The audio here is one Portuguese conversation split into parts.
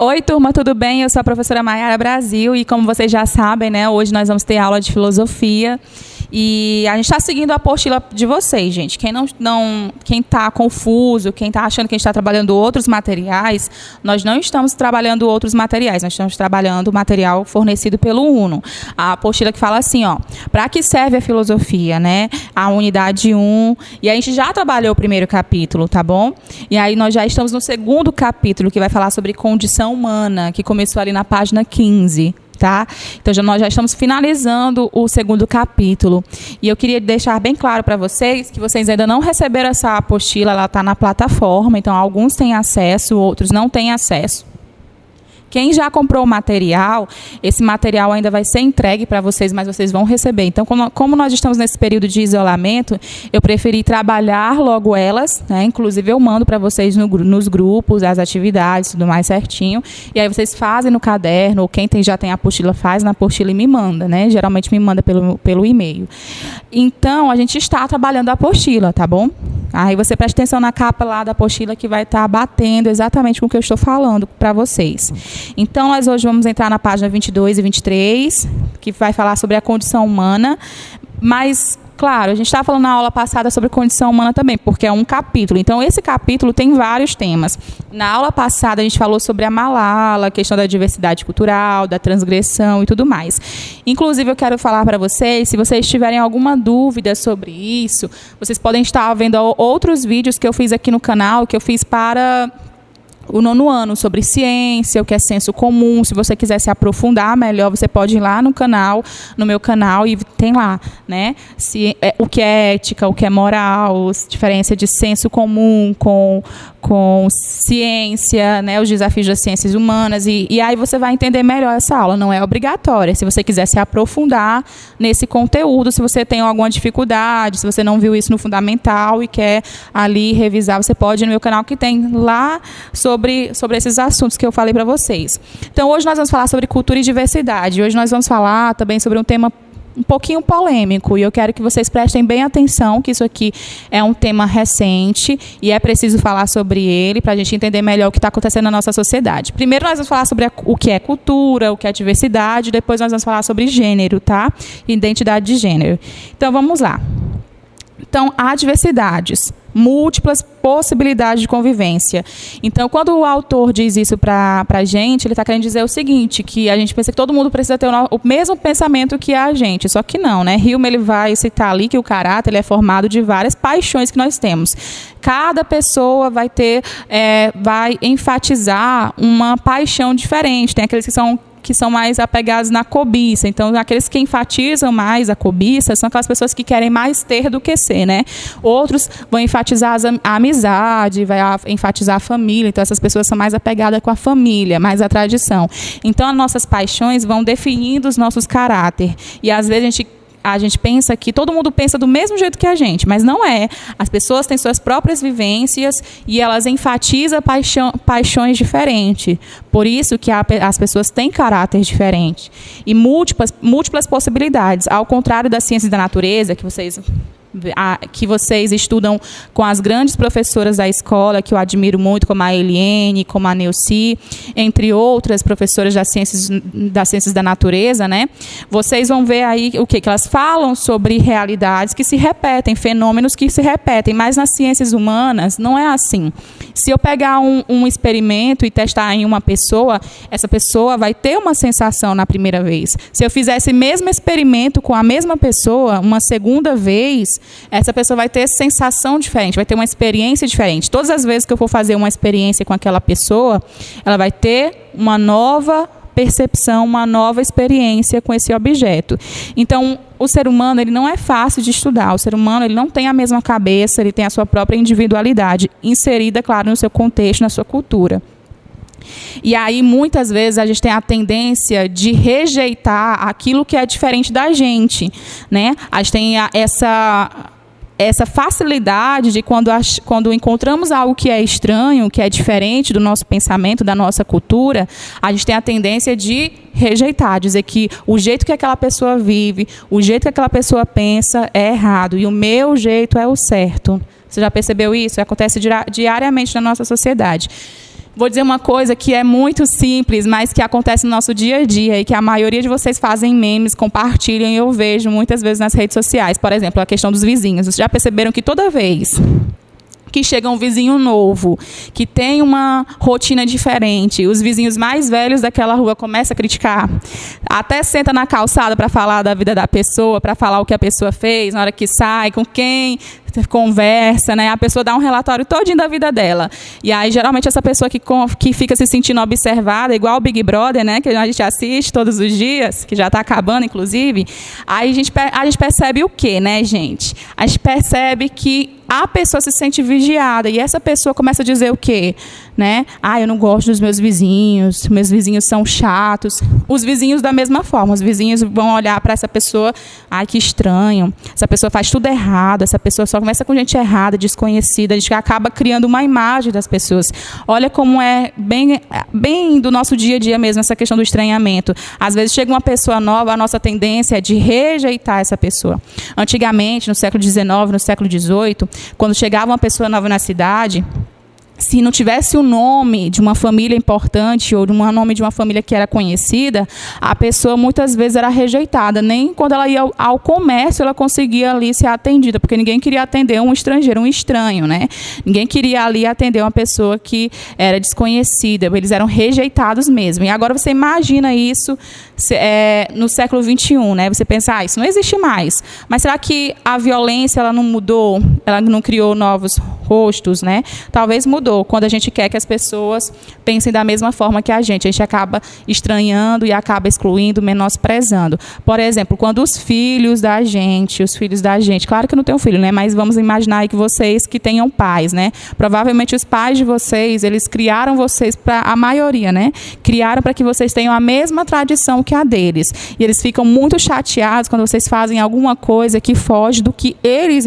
Oi, turma, tudo bem? Eu sou a professora Maiara Brasil e, como vocês já sabem, né, hoje nós vamos ter aula de filosofia e a gente está seguindo a apostila de vocês, gente. Quem está confuso, quem está achando que a gente está trabalhando outros materiais, nós não estamos trabalhando outros materiais, nós estamos trabalhando o material fornecido pelo UNO. A apostila que fala assim, ó, para que serve a filosofia, né? A unidade 1, e a gente já trabalhou o primeiro capítulo, tá bom? E aí nós já estamos no segundo capítulo, que vai falar sobre condição humana, que começou ali na página 15. Tá? Então, nós já estamos finalizando o segundo capítulo. E eu queria deixar bem claro para vocês que vocês ainda não receberam essa apostila, ela está na plataforma, então alguns têm acesso, outros não têm acesso. Quem já comprou o material, esse material ainda vai ser entregue para vocês, mas vocês vão receber. Então, como nós estamos nesse período de isolamento, eu preferi trabalhar logo elas, né? Inclusive eu mando para vocês nos grupos, as atividades, tudo mais certinho. E aí vocês fazem no caderno, ou quem já tem a apostila faz na apostila e me manda, né? Geralmente me manda pelo e-mail. Então, a gente está trabalhando a apostila, tá bom? Aí você presta atenção na capa lá da apostila que vai estar batendo exatamente com o que eu estou falando para vocês. Então, nós hoje vamos entrar na página 22 e 23, que vai falar sobre a condição humana, mas, claro, a gente estava falando na aula passada sobre condição humana também, porque é um capítulo. Então, esse capítulo tem vários temas. Na aula passada, a gente falou sobre a Malala, a questão da diversidade cultural, da transgressão e tudo mais. Inclusive, eu quero falar para vocês, se vocês tiverem alguma dúvida sobre isso, vocês podem estar vendo outros vídeos que eu fiz aqui no canal, que eu fiz para o 9º ano, sobre ciência, o que é senso comum. Se você quiser se aprofundar melhor, você pode ir lá no canal, no meu canal, e tem lá, né? O que é ética, o que é moral, diferença de senso comum com ciência, né? Os desafios das ciências humanas, e aí você vai entender melhor essa aula. Não é obrigatória. Se você quiser se aprofundar nesse conteúdo, se você tem alguma dificuldade, se você não viu isso no fundamental e quer ali revisar, você pode ir no meu canal, que tem lá sobre esses assuntos que eu falei para vocês. Então, hoje nós vamos falar sobre cultura e diversidade. Hoje nós vamos falar também sobre um tema um pouquinho polêmico, e eu quero que vocês prestem bem atenção, que isso aqui é um tema recente e é preciso falar sobre ele para a gente entender melhor o que está acontecendo na nossa sociedade. Primeiro nós vamos falar sobre o que é cultura, o que é diversidade, depois nós vamos falar sobre gênero, tá? Identidade de gênero. Então, vamos lá. Então, há diversidades, múltiplas possibilidades de convivência. Então, quando o autor diz isso para a gente, ele está querendo dizer o seguinte, que a gente pensa que todo mundo precisa ter o mesmo pensamento que a gente, só que não, né? Hume, ele vai citar ali que o caráter ele é formado de várias paixões que nós temos. Cada pessoa vai enfatizar uma paixão diferente. Tem aqueles que são mais apegados na cobiça. Então, aqueles que enfatizam mais a cobiça são aquelas pessoas que querem mais ter do que ser, né? Outros vão enfatizar a amizade, vai enfatizar a família. Então, essas pessoas são mais apegadas com a família, mais a tradição. Então, as nossas paixões vão definindo os nossos caráter. E, às vezes, a gente pensa que todo mundo pensa do mesmo jeito que a gente, mas não é. As pessoas têm suas próprias vivências e elas enfatizam paixões diferentes. Por isso que as pessoas têm caráter diferente e múltiplas possibilidades. Ao contrário das ciências da natureza, que vocês estudam com as grandes professoras da escola, que eu admiro muito, como a Eliene, como a Neuci, entre outras professoras das ciências da natureza, né? Vocês vão ver aí o quê? Que elas falam sobre realidades que se repetem, fenômenos que se repetem, mas nas ciências humanas não é assim. Se eu pegar um experimento e testar em uma pessoa, essa pessoa vai ter uma sensação na primeira vez. Se eu fizer esse mesmo experimento com a mesma pessoa uma segunda vez, essa pessoa vai ter sensação diferente, vai ter uma experiência diferente. Todas as vezes que eu for fazer uma experiência com aquela pessoa, ela vai ter uma nova percepção, uma nova experiência com esse objeto. Então, o ser humano ele não é fácil de estudar. O ser humano ele não tem a mesma cabeça, ele tem a sua própria individualidade, inserida, claro, no seu contexto, na sua cultura. E aí, muitas vezes, a gente tem a tendência de rejeitar aquilo que é diferente da gente, né? A gente tem essa facilidade de quando encontramos algo que é estranho, que é diferente do nosso pensamento, da nossa cultura, a gente tem a tendência de rejeitar, dizer que o jeito que aquela pessoa vive, o jeito que aquela pessoa pensa é errado e o meu jeito é o certo. Você já percebeu isso? Acontece diariamente na nossa sociedade. Vou dizer uma coisa que é muito simples, mas que acontece no nosso dia a dia e que a maioria de vocês fazem memes, compartilham e eu vejo muitas vezes nas redes sociais. Por exemplo, a questão dos vizinhos. Vocês já perceberam que toda vez que chega um vizinho novo, que tem uma rotina diferente, os vizinhos mais velhos daquela rua começam a criticar, até senta na calçada para falar da vida da pessoa, para falar o que a pessoa fez, na hora que sai, com quem conversa, né? A pessoa dá um relatório todinho da vida dela. E aí, geralmente, essa pessoa que fica se sentindo observada, igual o Big Brother, né? Que a gente assiste todos os dias, que já está acabando, inclusive. Aí a gente percebe o quê, né, gente? A gente percebe que a pessoa se sente vigiada. E essa pessoa começa a dizer o quê? Né? Eu não gosto dos meus vizinhos são chatos. Os vizinhos da mesma forma. Os vizinhos vão olhar para essa pessoa, que estranho. Essa pessoa faz tudo errado, essa pessoa só conversa com gente errada, desconhecida. A gente acaba criando uma imagem das pessoas. Olha como é bem do nosso dia a dia mesmo, essa questão do estranhamento. Às vezes chega uma pessoa nova, a nossa tendência é de rejeitar essa pessoa. Antigamente, no século XIX, no século XVIII, quando chegava uma pessoa nova na cidade, se não tivesse o nome de uma família importante ou um nome de uma família que era conhecida, a pessoa muitas vezes era rejeitada. Nem quando ela ia ao comércio ela conseguia ali ser atendida, porque ninguém queria atender um estrangeiro, um estranho, né? Ninguém queria ali atender uma pessoa que era desconhecida. Eles eram rejeitados mesmo. E agora você imagina isso no século XXI, né? Você pensa, isso não existe mais. Mas será que a violência ela não mudou? Ela não criou novos rostos, né? Talvez mudou. Quando a gente quer que as pessoas pensem da mesma forma que a gente acaba estranhando e acaba excluindo, menosprezando. Por exemplo, quando os filhos da gente, claro que eu não tenho filho, né? Mas vamos imaginar aí que vocês que tenham pais, né? Provavelmente os pais de vocês, eles criaram vocês para a maioria, né? Criaram para que vocês tenham a mesma tradição que a deles. E eles ficam muito chateados quando vocês fazem alguma coisa que foge do que eles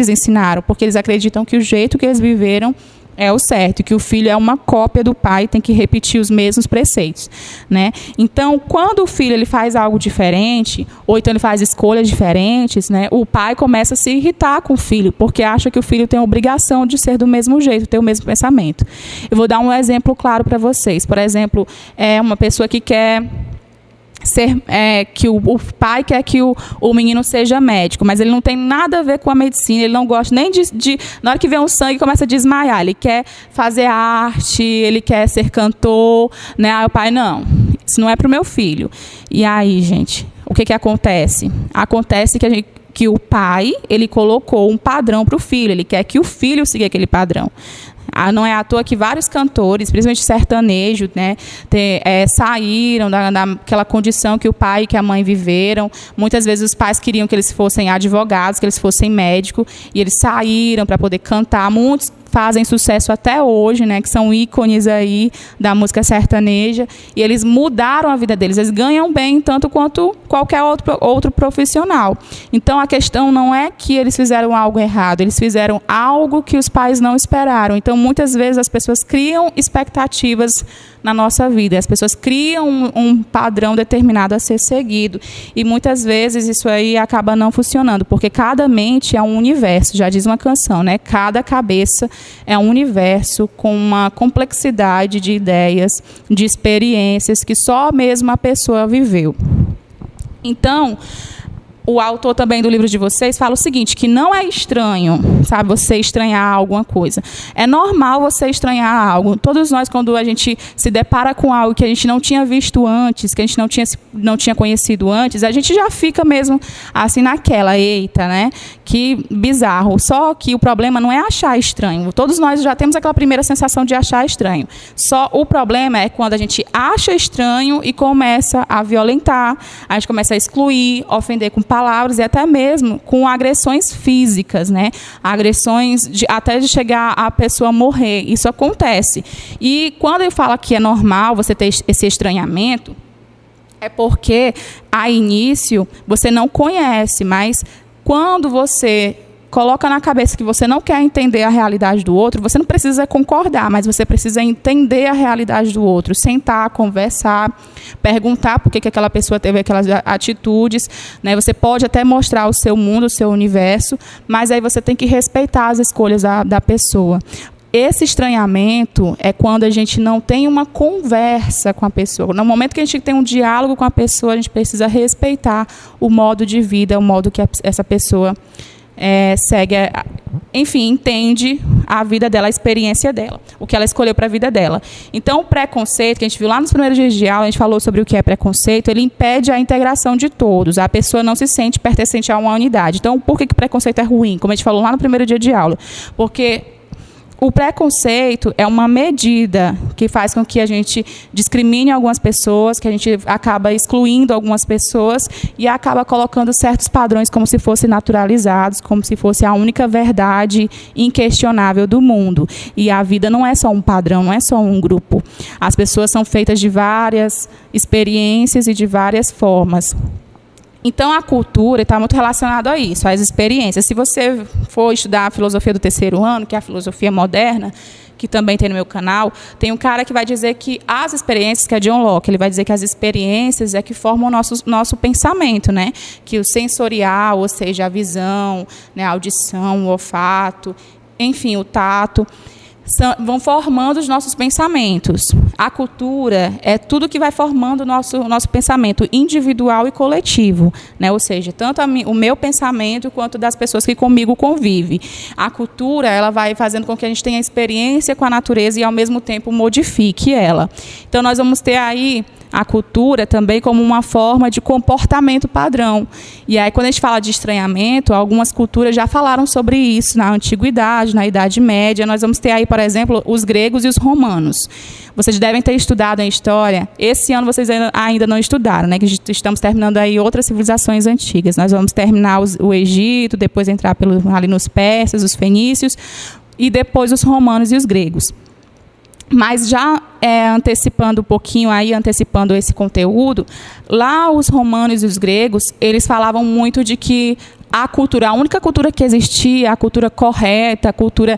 ensinaram, porque eles acreditam que o jeito que eles viveram é o certo, que o filho é uma cópia do pai, tem que repetir os mesmos preceitos, né? Então, quando o filho ele faz algo diferente, ou então ele faz escolhas diferentes, né? O pai começa a se irritar com o filho, porque acha que o filho tem a obrigação de ser do mesmo jeito, ter o mesmo pensamento. Eu vou dar um exemplo claro para vocês. Por exemplo, uma pessoa que quer que o pai quer que o menino seja médico, mas ele não tem nada a ver com a medicina, ele não gosta nem na hora que vê um sangue começa a desmaiar, ele quer fazer arte, ele quer ser cantor, né? Aí o pai, não, isso não é para o meu filho. E aí, gente, o que acontece? Acontece que o pai, ele colocou um padrão para o filho, ele quer que o filho siga aquele padrão. Não é à toa que vários cantores, principalmente sertanejo, né, saíram daquela condição que o pai e que a mãe viveram. Muitas vezes os pais queriam que eles fossem advogados, que eles fossem médicos, e eles saíram para poder cantar. Muitos fazem sucesso até hoje, né, que são ícones aí da música sertaneja, e eles mudaram a vida deles. Eles ganham bem tanto quanto qualquer outro profissional. Então, a questão não é que eles fizeram algo errado, eles fizeram algo que os pais não esperaram. Então, muitas vezes as pessoas criam expectativas na nossa vida, as pessoas criam um padrão determinado a ser seguido, e muitas vezes isso aí acaba não funcionando, porque cada mente é um universo, já diz uma canção, né? Cada cabeça é um universo com uma complexidade de ideias, de experiências que só mesmo a pessoa viveu. Então, o autor também do livro de vocês fala o seguinte, que não é estranho, sabe, você estranhar alguma coisa. É normal você estranhar algo. Todos nós, quando a gente se depara com algo que a gente não tinha visto antes, que a gente não tinha conhecido antes, a gente já fica mesmo assim naquela, eita, né? Que bizarro. Só que o problema não é achar estranho. Todos nós já temos aquela primeira sensação de achar estranho. Só o problema é quando a gente acha estranho e começa a violentar, a gente começa a excluir, ofender com palavras e até mesmo com agressões físicas, né? Agressões até de chegar a pessoa morrer. Isso acontece. E quando eu falo que é normal você ter esse estranhamento, é porque, a início, você não conhece, mas quando você coloca na cabeça que você não quer entender a realidade do outro, você não precisa concordar, mas você precisa entender a realidade do outro, sentar, conversar, perguntar por que aquela pessoa teve aquelas atitudes, né? Você pode até mostrar o seu mundo, o seu universo, mas aí você tem que respeitar as escolhas da pessoa. esse estranhamento é quando a gente não tem uma conversa com a pessoa. No momento que a gente tem um diálogo com a pessoa, a gente precisa respeitar o modo de vida, o modo que essa pessoa segue, enfim, entende a vida dela, a experiência dela, o que ela escolheu para a vida dela. Então, o preconceito, que a gente viu lá nos primeiros dias de aula, a gente falou sobre o que é preconceito, ele impede a integração de todos. A pessoa não se sente pertencente a uma unidade. Então, por que preconceito é ruim? Como a gente falou lá no primeiro dia de aula. Porque o preconceito é uma medida que faz com que a gente discrimine algumas pessoas, que a gente acaba excluindo algumas pessoas e acaba colocando certos padrões como se fossem naturalizados, como se fosse a única verdade inquestionável do mundo. E a vida não é só um padrão, não é só um grupo. As pessoas são feitas de várias experiências e de várias formas. Então, a cultura está muito relacionada a isso, às experiências. Se você for estudar a filosofia do terceiro ano, que é a filosofia moderna, que também tem no meu canal, tem um cara que vai dizer que as experiências, que é John Locke, ele vai dizer que as experiências é que formam o nosso pensamento, né? Que o sensorial, ou seja, a visão, né, a audição, o olfato, enfim, o tato, vão formando os nossos pensamentos. A cultura é tudo que vai formando o nosso pensamento individual e coletivo, né? Ou seja, tanto o meu pensamento quanto das pessoas que comigo convivem. A cultura, ela vai fazendo com que a gente tenha experiência com a natureza e, ao mesmo tempo, modifique ela. Então, nós vamos ter aí a cultura também como uma forma de comportamento padrão. E aí, quando a gente fala de estranhamento, algumas culturas já falaram sobre isso na Antiguidade, na Idade Média. Nós vamos ter aí, por exemplo, os gregos e os romanos. Vocês devem ter estudado em história. Esse ano vocês ainda não estudaram, né? Que estamos terminando aí outras civilizações antigas. Nós vamos terminar o Egito, depois entrar ali nos persas, os fenícios, e depois os romanos e os gregos. Mas já antecipando um pouquinho, antecipando esse conteúdo, lá os romanos e os gregos, eles falavam muito de que a única cultura que existia, a cultura correta, a cultura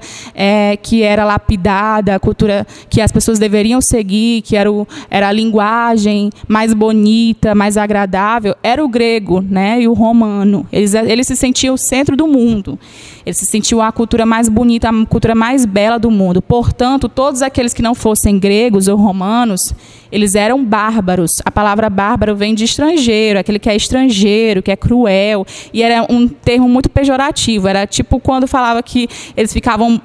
que era lapidada, a cultura que as pessoas deveriam seguir, que era a linguagem mais bonita, mais agradável, era o grego, né, e o romano. Eles se sentiam o centro do mundo. Eles se sentiam a cultura mais bonita, a cultura mais bela do mundo. Portanto, todos aqueles que não fossem gregos ou romanos, eles eram bárbaros. A palavra bárbaro vem de estrangeiro, aquele que é estrangeiro, que é cruel. E era um termo muito pejorativo. Era tipo quando falava que eles ficavam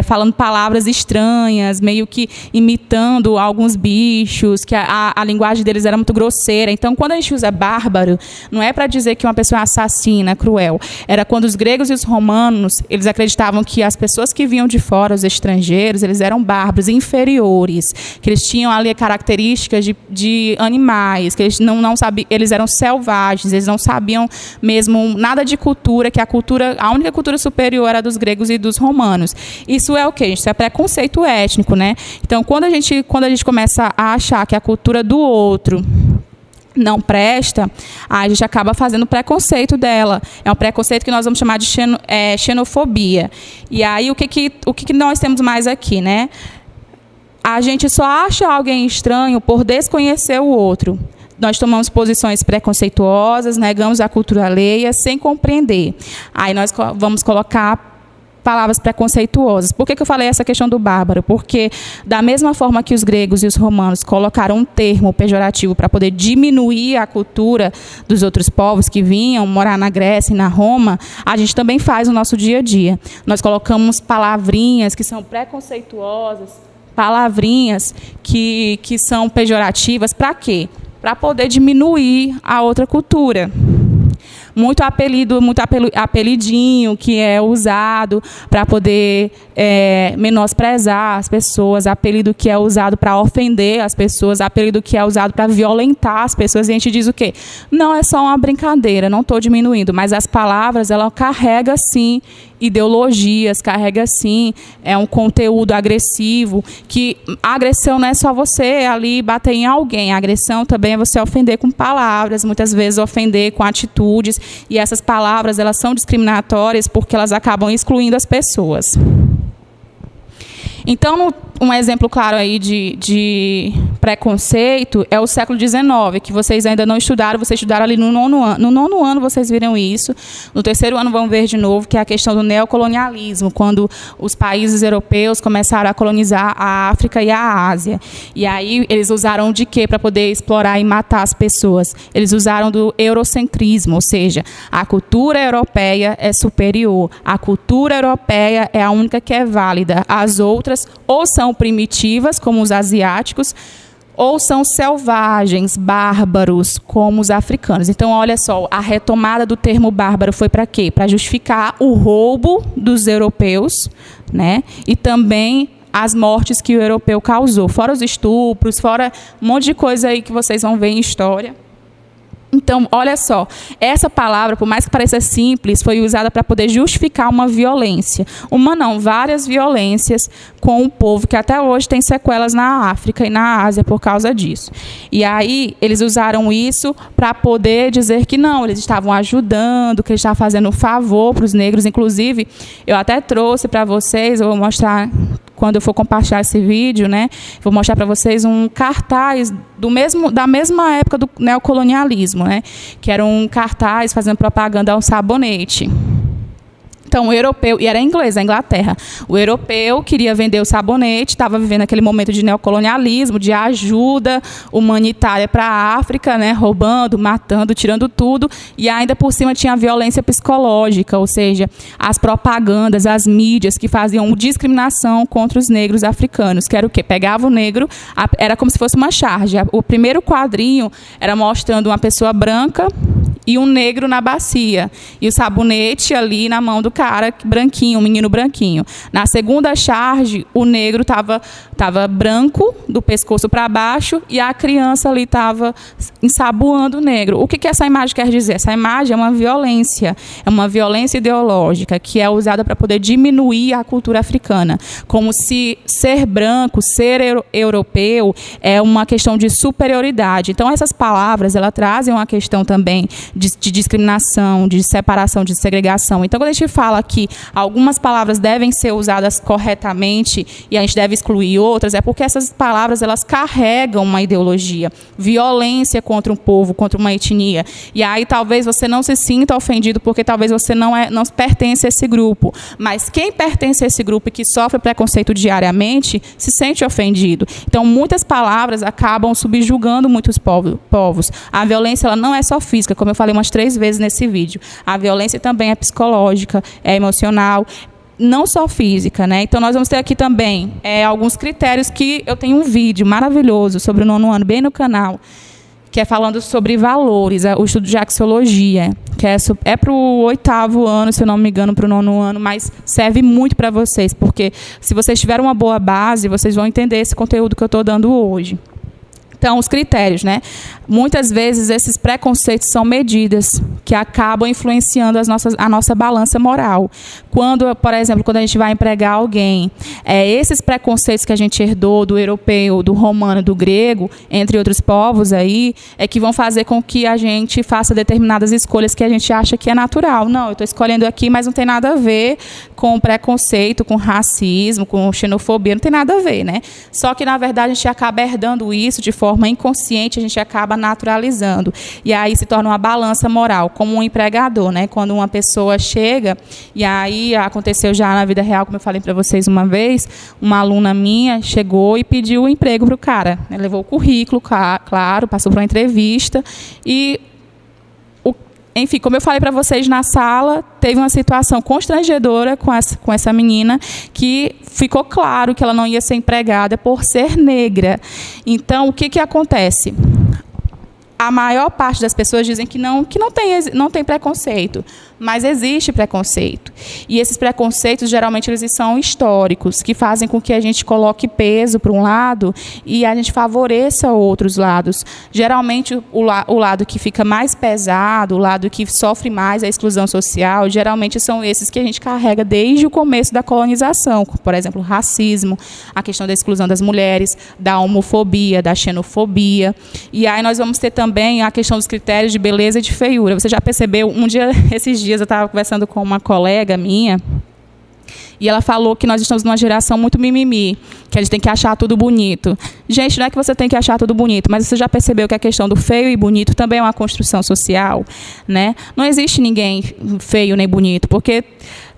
falando palavras estranhas, meio que imitando alguns bichos, que a linguagem deles era muito grosseira. Então, quando a gente usa bárbaro, não é para dizer que uma pessoa é assassina, cruel. Era quando os gregos e os romanos, eles acreditavam que as pessoas que vinham de fora, os estrangeiros, eles eram bárbaros, inferiores, que eles tinham ali características de animais, que eles não sabiam, eles eram selvagens, eles não sabiam mesmo nada de cultura, que a única cultura superior era dos gregos e dos romanos. Isso é o quê, gente? Isso é preconceito étnico, né? Então, quando a gente começa a achar que a cultura do outro não presta, a gente acaba fazendo preconceito dela. É um preconceito que nós vamos chamar de xenofobia. E aí, o que nós temos mais aqui, né? A gente só acha alguém estranho por desconhecer o outro. Nós tomamos posições preconceituosas, negamos a cultura alheia sem compreender. Aí nós vamos colocar palavras preconceituosas. Por que eu falei essa questão do bárbaro? Porque, da mesma forma que os gregos e os romanos colocaram um termo pejorativo para poder diminuir a cultura dos outros povos que vinham morar na Grécia e na Roma, a gente também faz no nosso dia a dia. Nós colocamos palavrinhas que são preconceituosas, palavrinhas que são pejorativas. Para quê? Para poder diminuir a outra cultura. Muito apelidinho que é usado para poder menosprezar as pessoas, apelido que é usado para ofender as pessoas, apelido que é usado para violentar as pessoas. E a gente diz o quê? Não, é só uma brincadeira, não estou diminuindo, mas as palavras, ela carrega, sim, ideologias, carrega, sim, um conteúdo agressivo, que a agressão não é só você ali bater em alguém, a agressão também é você ofender com palavras, muitas vezes ofender com atitudes, e essas palavras, elas são discriminatórias porque elas acabam excluindo as pessoas. Então, um exemplo claro aí de preconceito é o século XIX, que vocês ainda não estudaram, vocês estudaram ali no 9º ano. No 9º ano vocês viram isso, no 3º ano vão ver de novo, que é a questão do neocolonialismo, quando os países europeus começaram a colonizar a África e a Ásia. E aí eles usaram de quê para poder explorar e matar as pessoas? Eles usaram do eurocentrismo, ou seja, a cultura europeia é superior, a cultura europeia é a única que é válida, as outras ou são primitivas, como os asiáticos, ou são selvagens, bárbaros, como os africanos. Então, olha só, a retomada do termo bárbaro foi para quê? Para justificar o roubo dos europeus, né? E também as mortes que o europeu causou, fora os estupros, fora um monte de coisa aí que vocês vão ver em história. Então, olha só, essa palavra, por mais que pareça simples, foi usada para poder justificar uma violência. Uma não, várias violências com o povo que até hoje tem sequelas na África e na Ásia por causa disso. E aí, eles usaram isso para poder dizer que não, eles estavam ajudando, que eles estavam fazendo um favor para os negros. Inclusive, eu até trouxe para vocês, eu vou mostrar quando eu for compartilhar esse vídeo, né, vou mostrar para vocês um cartaz da mesma época do neocolonialismo, né, que era um cartaz fazendo propaganda a um sabonete. Então, o europeu, e era em inglês, a Inglaterra, o europeu queria vender o sabonete, estava vivendo aquele momento de neocolonialismo, de ajuda humanitária para a África, né, roubando, matando, tirando tudo, e ainda por cima tinha a violência psicológica, ou seja, as propagandas, as mídias que faziam discriminação contra os negros africanos, que era o quê? Pegava o negro, era como se fosse uma charge. O primeiro quadrinho era mostrando uma pessoa branca e um negro na bacia, e o sabonete ali na mão do cara branquinho, um menino branquinho. Na segunda charge, o negro estava branco, do pescoço para baixo, e a criança ali estava ensaboando o negro. O que essa imagem quer dizer? Essa imagem é uma violência ideológica, que é usada para poder diminuir a cultura africana, como se ser branco, ser europeu, é uma questão de superioridade. Então, essas palavras, elas trazem uma questão também de discriminação, de separação, de segregação. Então, quando a gente fala que algumas palavras devem ser usadas corretamente e a gente deve excluir outras, é porque essas palavras, elas carregam uma ideologia, violência contra um povo, contra uma etnia. E aí talvez você não se sinta ofendido porque talvez você não pertence a esse grupo. Mas quem pertence a esse grupo e que sofre preconceito diariamente se sente ofendido. Então, muitas palavras acabam subjugando muitos povos. A violência, ela não é só física, como eu falei umas 3 vezes nesse vídeo. A violência também é psicológica, é emocional, não só física, né? Então, nós vamos ter aqui também alguns critérios que eu tenho um vídeo maravilhoso sobre o 9º ano, bem no canal, que é falando sobre valores, o estudo de axiologia, que é para o 8º ano, se eu não me engano, para o 9º ano, mas serve muito para vocês, porque se vocês tiverem uma boa base, vocês vão entender esse conteúdo que eu estou dando hoje. Então, os critérios, né? Muitas vezes, esses preconceitos são medidas que acabam influenciando a nossa balança moral. Quando, por exemplo, quando a gente vai empregar alguém, esses preconceitos que a gente herdou do europeu, do romano, do grego, entre outros povos aí, é que vão fazer com que a gente faça determinadas escolhas que a gente acha que é natural. Não, eu estou escolhendo aqui, mas não tem nada a ver com preconceito, com racismo, com xenofobia, não tem nada a ver, né? Só que, na verdade, a gente acaba herdando isso de forma inconsciente, a gente acaba naturalizando. E aí se torna uma balança moral, como um empregador, né? Quando uma pessoa chega, e aí aconteceu já na vida real, como eu falei para vocês uma vez, uma aluna minha chegou e pediu um emprego para o cara. Ela levou o currículo, claro, passou por uma entrevista e... Enfim, como eu falei para vocês na sala, teve uma situação constrangedora com essa menina, que ficou claro que ela não ia ser empregada por ser negra. Então, o que acontece? A maior parte das pessoas dizem que não tem preconceito, mas existe preconceito. E esses preconceitos, geralmente, eles são históricos, que fazem com que a gente coloque peso para um lado e a gente favoreça outros lados. Geralmente, o lado que fica mais pesado, o lado que sofre mais a exclusão social, geralmente são esses que a gente carrega desde o começo da colonização, como, por exemplo, o racismo, a questão da exclusão das mulheres, da homofobia, da xenofobia. E aí nós vamos ter também a questão dos critérios de beleza e de feiura. Você já percebeu, esses dias eu estava conversando com uma colega minha, E ela falou que nós estamos numa geração muito mimimi, que a gente tem que achar tudo bonito. Gente, não é que você tem que achar tudo bonito, mas você já percebeu que a questão do feio e bonito também é uma construção social, né? Não existe ninguém feio nem bonito, porque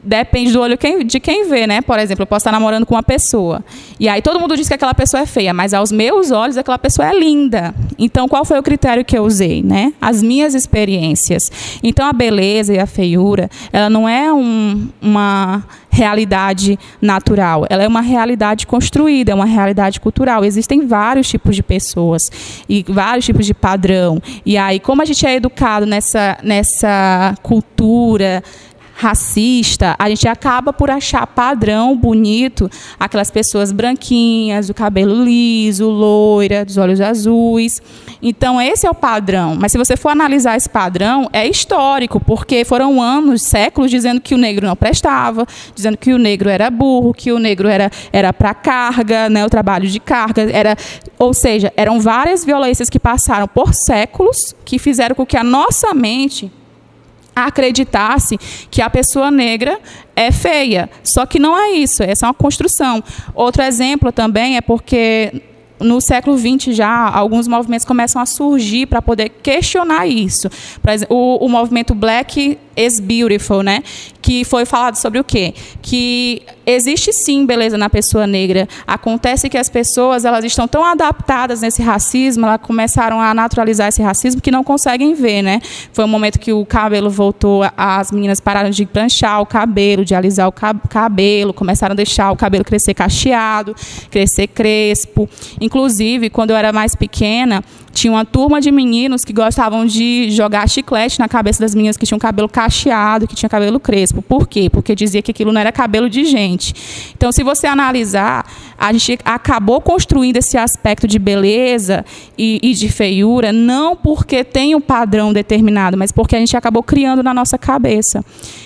depende do olho de quem vê, né? Por exemplo, eu posso estar namorando com uma pessoa, e aí todo mundo diz que aquela pessoa é feia, mas aos meus olhos aquela pessoa é linda. Então, qual foi o critério que eu usei, né? As minhas experiências. Então, a beleza e a feiura, ela não é uma realidade natural, ela é uma realidade construída, é uma realidade cultural. Existem vários tipos de pessoas e vários tipos de padrão. E aí, como a gente é educado nessa cultura racista, a gente acaba por achar padrão bonito aquelas pessoas branquinhas, do cabelo liso, loira, dos olhos azuis. Então, esse é o padrão. Mas se você for analisar esse padrão, é histórico, porque foram anos, séculos, dizendo que o negro não prestava, dizendo que o negro era burro, que o negro era para carga, né, o trabalho de carga. Ou seja, eram várias violências que passaram por séculos, que fizeram com que a nossa mente acreditasse que a pessoa negra é feia. Só que não é isso, essa é uma construção. Outro exemplo também é porque no século XX já alguns movimentos começam a surgir para poder questionar isso. Por exemplo, o movimento Black is Beautiful, né? Que foi falado sobre o quê? Que existe sim beleza na pessoa negra. Acontece que as pessoas elas estão tão adaptadas nesse racismo, elas começaram a naturalizar esse racismo que não conseguem ver, né? Foi um momento que o cabelo voltou, as meninas pararam de pranchar o cabelo, de alisar o cabelo, começaram a deixar o cabelo crescer cacheado, crescer crespo. Inclusive, quando eu era mais pequena, tinha uma turma de meninos que gostavam de jogar chiclete na cabeça das meninas que tinham cabelo cacheado, que tinham cabelo crespo. Por quê? Porque dizia que aquilo não era cabelo de gente. Então, se você analisar, a gente acabou construindo esse aspecto de beleza e de feiura, não porque tem um padrão determinado, mas porque a gente acabou criando na nossa cabeça.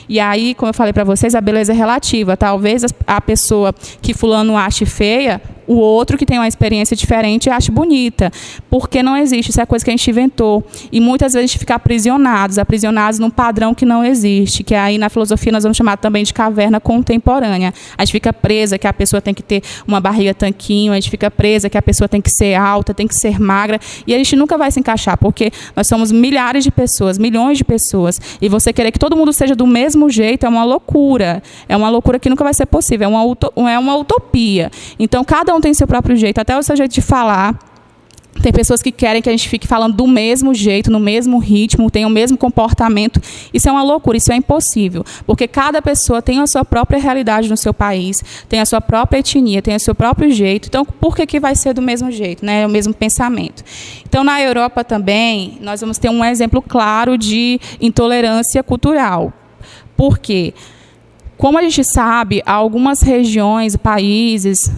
E aí, como eu falei para vocês, a beleza é relativa. Talvez a pessoa que fulano ache feia, o outro que tem uma experiência diferente ache bonita. Porque não existe, isso é coisa que a gente inventou. E muitas vezes a gente fica aprisionados num padrão que não existe, que aí na filosofia nós vamos chamar também de caverna contemporânea. A gente fica presa que a pessoa tem que ter uma barriga tanquinho, a gente fica presa que a pessoa tem que ser alta, tem que ser magra, e a gente nunca vai se encaixar, porque nós somos milhares de pessoas, milhões de pessoas, e você querer que todo mundo seja do mesmo jeito é uma loucura que nunca vai ser possível, é uma utopia. Então, cada um tem seu próprio jeito, até o seu jeito de falar. Tem pessoas que querem que a gente fique falando do mesmo jeito, no mesmo ritmo, tenha o mesmo comportamento. Isso é uma loucura, isso é impossível. Porque cada pessoa tem a sua própria realidade no seu país, tem a sua própria etnia, tem o seu próprio jeito. Então, por que vai ser do mesmo jeito, né? O mesmo pensamento. Então, na Europa também, nós vamos ter um exemplo claro de intolerância cultural. Por quê? Como a gente sabe, algumas regiões, países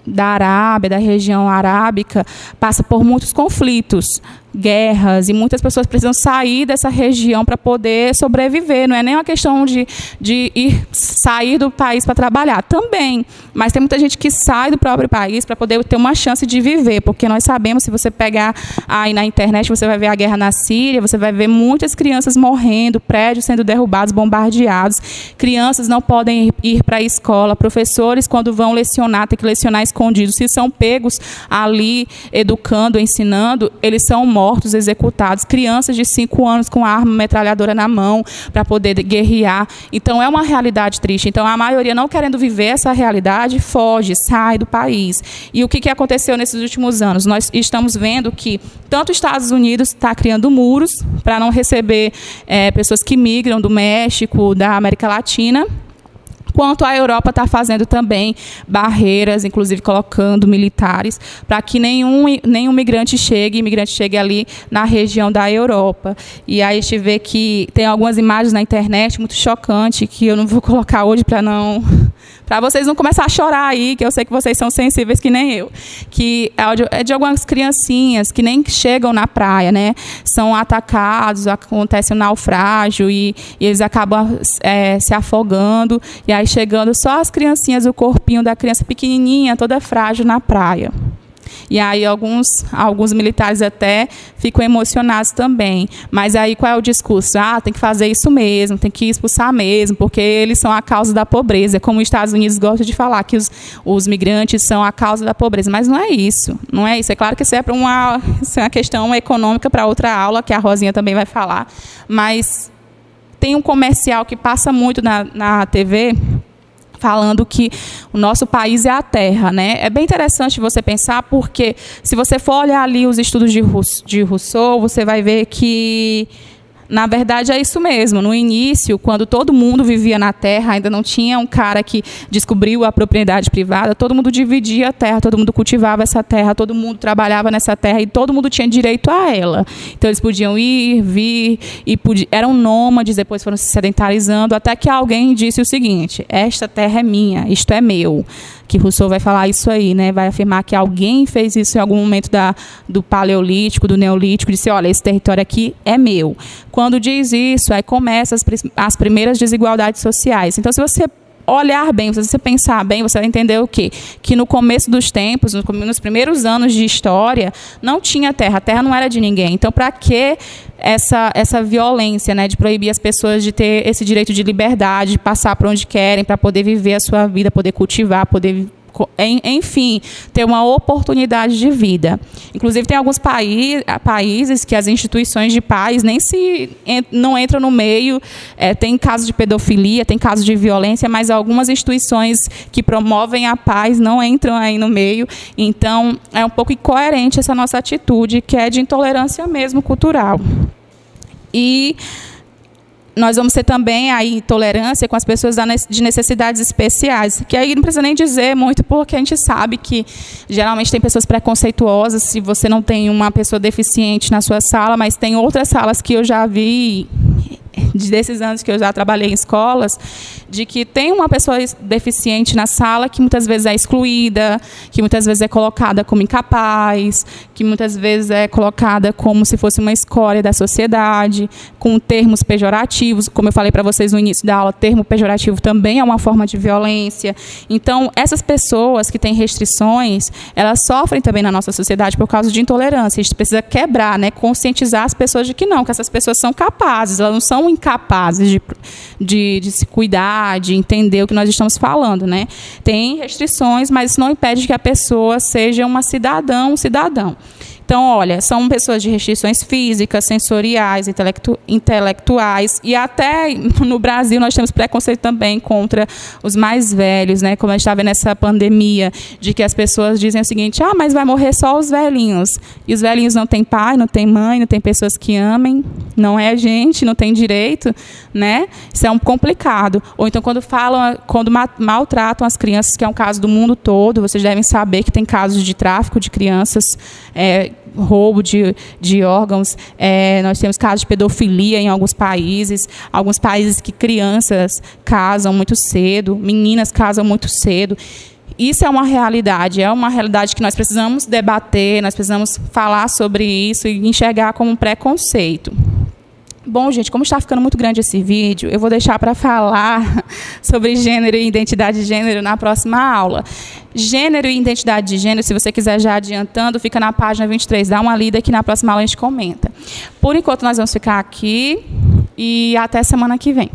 da Arábia, da região arábica, passa por muitos conflitos, guerras, e muitas pessoas precisam sair dessa região para poder sobreviver. Não é nem uma questão de sair do país para trabalhar, também, mas tem muita gente que sai do próprio país para poder ter uma chance de viver, porque nós sabemos, se você pegar aí na internet, você vai ver a guerra na Síria, você vai ver muitas crianças morrendo, prédios sendo derrubados, bombardeados, crianças não podem ir para a escola, professores, quando vão lecionar, tem que lecionar escondidos, se são pegos ali educando, ensinando, eles são mortos, executados, crianças de 5 anos com arma metralhadora na mão para poder guerrear. Então, é uma realidade triste. Então, a maioria, não querendo viver essa realidade, foge, sai do país. E o que aconteceu nesses últimos anos? Nós estamos vendo que tanto os Estados Unidos está criando muros para não receber pessoas que migram do México, da América Latina, quanto a Europa está fazendo também barreiras, inclusive colocando militares, para que nenhum imigrante chegue ali na região da Europa. E aí a gente vê que tem algumas imagens na internet muito chocantes, que eu não vou colocar hoje para vocês não começarem a chorar aí, que eu sei que vocês são sensíveis que nem eu, que é de algumas criancinhas que nem chegam na praia, né? São atacados, acontece um naufrágio e eles acabam se afogando, e aí chegando só as criancinhas, o corpinho da criança pequenininha, toda frágil na praia. E aí alguns militares até ficam emocionados também. Mas aí qual é o discurso? Tem que fazer isso mesmo, tem que expulsar mesmo, porque eles são a causa da pobreza. Como os Estados Unidos gostam de falar, que os migrantes são a causa da pobreza. Mas não é isso. Não é isso. É claro que isso é uma questão econômica para outra aula, que a Rosinha também vai falar. Mas tem um comercial que passa muito na TV, falando que o nosso país é a terra, né? É bem interessante você pensar, porque se você for olhar ali os estudos de Rousseau, você vai ver que, na verdade, é isso mesmo. No início, quando todo mundo vivia na terra, ainda não tinha um cara que descobriu a propriedade privada, todo mundo dividia a terra, todo mundo cultivava essa terra, todo mundo trabalhava nessa terra e todo mundo tinha direito a ela. Então, eles podiam ir, vir, eram nômades, depois foram se sedentarizando, até que alguém disse o seguinte: esta terra é minha, isto é meu. Que Rousseau vai falar isso aí, né? Vai afirmar que alguém fez isso em algum momento do Paleolítico, do Neolítico, disse: olha, esse território aqui é meu. Quando diz isso, aí começam as primeiras desigualdades sociais. Então, se você olhar bem, se você pensar bem, você vai entender o quê? Que no começo dos tempos, nos primeiros anos de história, não tinha terra, a terra não era de ninguém. Então, para que essa violência, né, de proibir as pessoas de ter esse direito de liberdade, de passar por onde querem, para poder viver a sua vida, poder cultivar, poder, enfim, ter uma oportunidade de vida. Inclusive, tem alguns países que as instituições de paz não entram no meio, tem casos de pedofilia, tem casos de violência, mas algumas instituições que promovem a paz não entram aí no meio. Então, é um pouco incoerente essa nossa atitude, que é de intolerância mesmo cultural. E nós vamos ter também a intolerância com as pessoas de necessidades especiais, que aí não precisa nem dizer muito, porque a gente sabe que geralmente tem pessoas preconceituosas, se você não tem uma pessoa deficiente na sua sala, mas tem outras salas que eu já vi, desses anos que eu já trabalhei em escolas, de que tem uma pessoa deficiente na sala que muitas vezes é excluída, que muitas vezes é colocada como incapaz, que muitas vezes é colocada como se fosse uma escória da sociedade, com termos pejorativos. Como eu falei para vocês no início da aula, termo pejorativo também é uma forma de violência. Então, essas pessoas que têm restrições, elas sofrem também na nossa sociedade por causa de intolerância. A gente precisa quebrar, né, conscientizar as pessoas de que não, que essas pessoas são capazes, elas não são incapazes de se cuidar, de entender o que nós estamos falando, né? Tem restrições, mas isso não impede que a pessoa seja uma cidadã, um cidadão. Então, olha, são pessoas de restrições físicas, sensoriais, intelectuais, e até no Brasil nós temos preconceito também contra os mais velhos, né? Como a gente está vendo nessa pandemia, de que as pessoas dizem o seguinte: mas vai morrer só os velhinhos. E os velhinhos não têm pai, não têm mãe, não têm pessoas que amem, não é gente, não tem direito, né? Isso é um complicado. Ou então quando maltratam as crianças, que é um caso do mundo todo, vocês devem saber que tem casos de tráfico de crianças, roubo de órgãos, nós temos casos de pedofilia em alguns países que crianças casam muito cedo, meninas casam muito cedo. Isso é uma realidade que nós precisamos debater, nós precisamos falar sobre isso e enxergar como um preconceito. Bom, gente, como está ficando muito grande esse vídeo, eu vou deixar para falar sobre gênero e identidade de gênero na próxima aula. Gênero e identidade de gênero, se você quiser já adiantando, fica na página 23. Dá uma lida que na próxima aula a gente comenta. Por enquanto, nós vamos ficar aqui e até semana que vem.